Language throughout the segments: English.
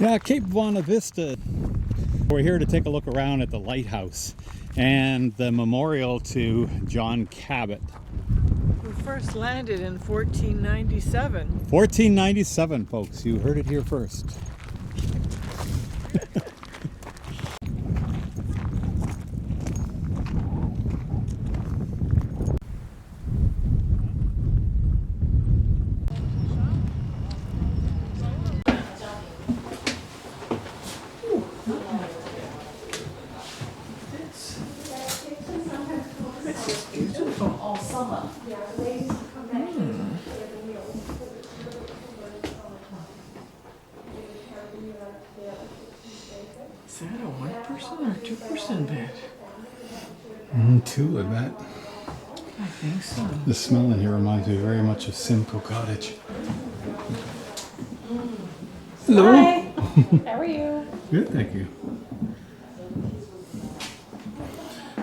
Yeah, Cape Bonavista. We're here to take a look around at the lighthouse and the memorial to John Cabot. We first landed in 1497. 1497, folks. You heard it here first. This is beautiful. All summer. Is that a 1-person or 2-person bed? Two, I bet. I think so. The smell in here reminds me very much of Simcoe Cottage. Hello. Hi. How are you? Good, thank you.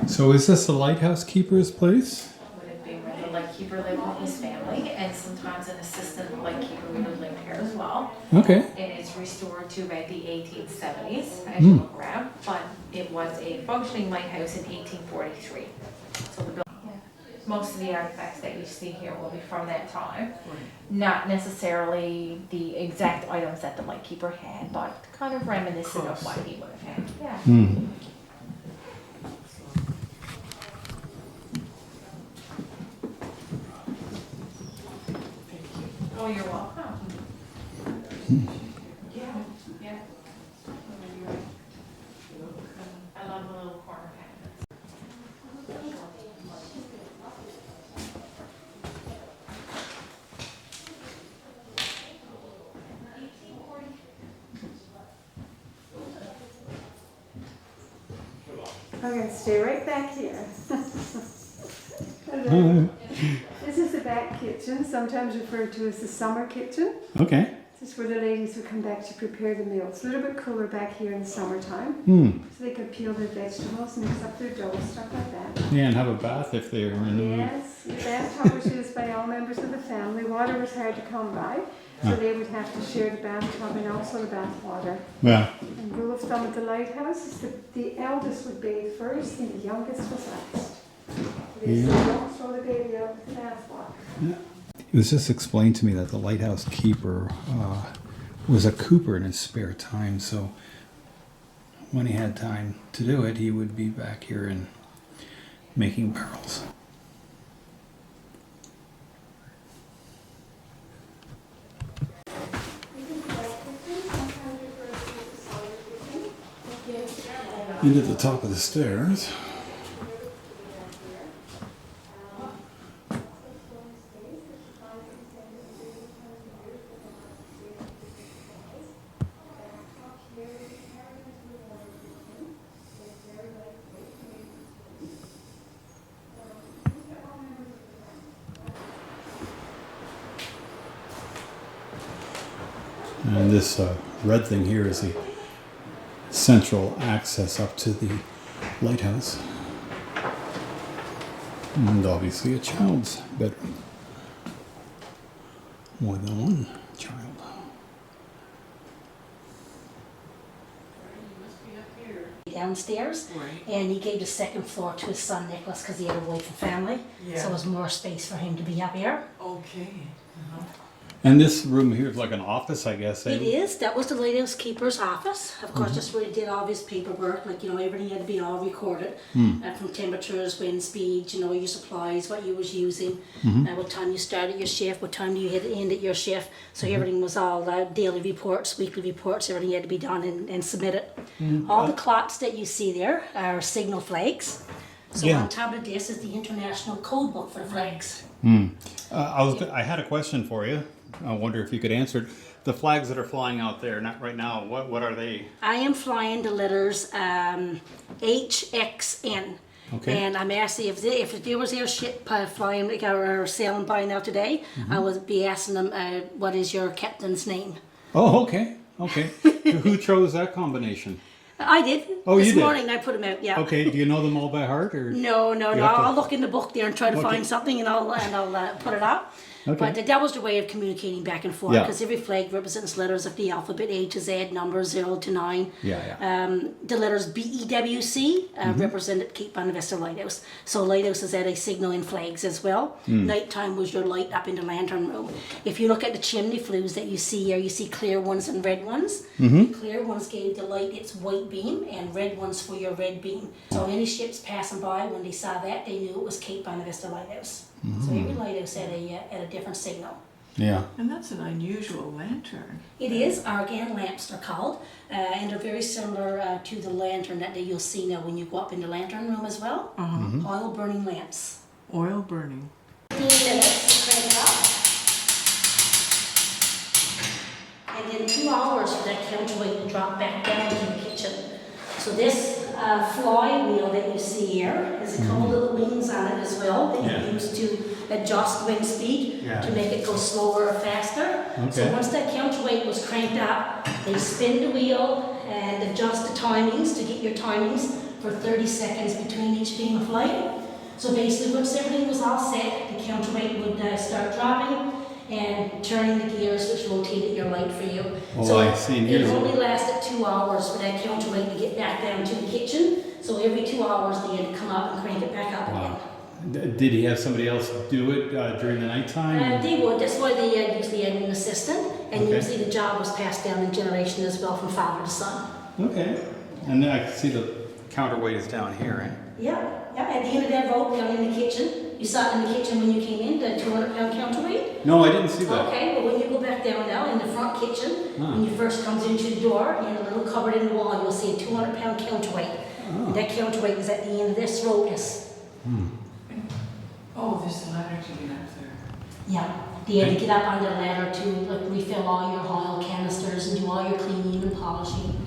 So is this the lighthouse keeper's place? Would it be where the lightkeeper lived with his family, and sometimes an assistant lightkeeper would live here as well. Okay. It is restored to about the 1870s, as you look around, but it was a functioning lighthouse in 1843. So the most of the artifacts that you see here will be from that time. Not necessarily the exact items that the lightkeeper had, but kind of reminiscent of what he would have had. Yeah. Oh, you're welcome. Yeah, yeah. I love the little corner cabinets. I'm going to stay right back here. And then, this is the back kitchen, sometimes referred to as the summer kitchen. Okay. This is where the ladies would come back to prepare the meals. A little bit cooler back here in the summertime, so they could peel their vegetables, mix up their dough, stuff like that. Yeah, and have a bath if they were in the mood. Yes, the bathtub was used by all members of the family. Water was hard to come by, so they would have to share the bathtub and also the bath water. Yeah. And rule of thumb at the lighthouse is that the eldest would bathe first and the youngest was last. They say don't throw the baby out with the bath water. It was just explained to me that the lighthouse keeper was a cooper in his spare time, so when he had time to do it, he would be back here and making barrels. Into the top of the stairs. And this red thing here is the central access up to the lighthouse. And obviously a child's bedroom. More than one child. Downstairs, and he gave the second floor to his son Nicholas because he had a wife and family, so there was more space for him to be up here. Okay. And this room here is like an office, I guess. It is. That was the lighthouse keeper's office. Of course, that's where he did all of his paperwork. Like, you know, everything had to be all recorded. From temperatures, wind speed, you know, your supplies, what you was using, what time you started your shift, what time you had ended your shift. So everything was all daily reports, weekly reports. Everything had to be done and submitted. All the clocks that you see there are signal flags. So on top of this is the international code book for the flags. I had a question for you. I wonder if you could answer it. The flags that are flying out there, not right now, what are they? I am flying the letters HXN. Okay. And I'm asking if there was airship flying or sailing by now today, I would be asking them, what is your captain's name? Oh, okay. Okay. Who chose that combination? I did. Oh, this you did? morning I put them out, yeah. Okay, do you know them all by heart? Or No. have to- I'll look in the book there and try to Okay. find something and I'll put it up. Okay. But that was the way of communicating back and forth, Yeah. because every flag represents letters of the alphabet, A to Z, numbers 0 to 9. Yeah. The letters BEWC Mm-hmm. represented Cape Bonavista Lighthouse. So lighthouses had a signaling flags as well. Mm. Nighttime was your light up in the lantern room. If you look at the chimney flues that you see here, you see clear ones and red ones. Mm-hmm. The clear ones gave the light its white beam, and red ones for your red beam. So any ships passing by, when they saw that, they knew it was Cape Bonavista Lighthouse. So every lighthouse had a different signal. Yeah. And that's an unusual lantern. It is, argan lamps they're called, and they're very similar to the lantern that you'll see now when you go up in the lantern room as well. Oil burning lamps. Oil burning. 15 minutes, crank it up. And then 2 hours for that counterweight to drop back down into the kitchen. So this flywheel that you see here has a couple little wings on it as well that you use to adjust wing speed to make it go slower or faster. So once that counterweight was cranked up, they spin the wheel and adjust the timings to get your timings for 30 seconds between each beam of light. So basically once everything was all set, the counterweight would start dropping and turning the gears which rotated your light for you. Oh, so I see. And it here's only lasted 2 hours for that counterweight to get back down to the kitchen. So every 2 hours they had to come up and crank it back up again. Did he have somebody else do it during the nighttime? They would. That's why they usually had an assistant, and Okay. usually the job was passed down in generation as well from father to son. Okay. And then I can see the counterweight is down here, right? Yeah. At the end of that rope down in the kitchen, you saw it in the kitchen when you came in, the 200-pound counterweight. No, I didn't see that. Okay, well when you go back down now in the front kitchen, when you first comes into the door, in a little cupboard in the wall, you'll see a 200-pound counterweight. And that counterweight is at the end of this rope. Oh, this ladder to get up there. Yeah, they had to get up on the ladder to refill all your oil canisters and do all your cleaning and polishing.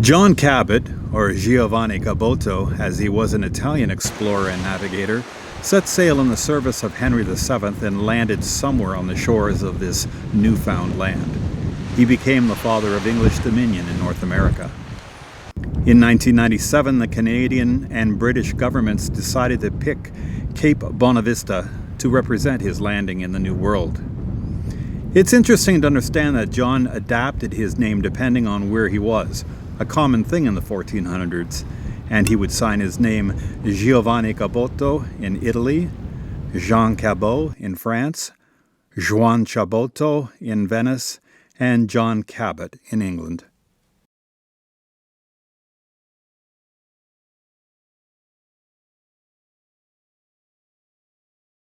John Cabot, or Giovanni Caboto, as he was an Italian explorer and navigator, set sail in the service of Henry VII and landed somewhere on the shores of this Newfoundland. He became the father of English dominion in North America. In 1997, the Canadian and British governments decided to pick Cape Bonavista to represent his landing in the New World. It's interesting to understand that John adapted his name depending on where he was, a common thing in the 1400s, and he would sign his name Giovanni Caboto in Italy, John Cabot in France, Juan Chaboto in Venice, and John Cabot in England.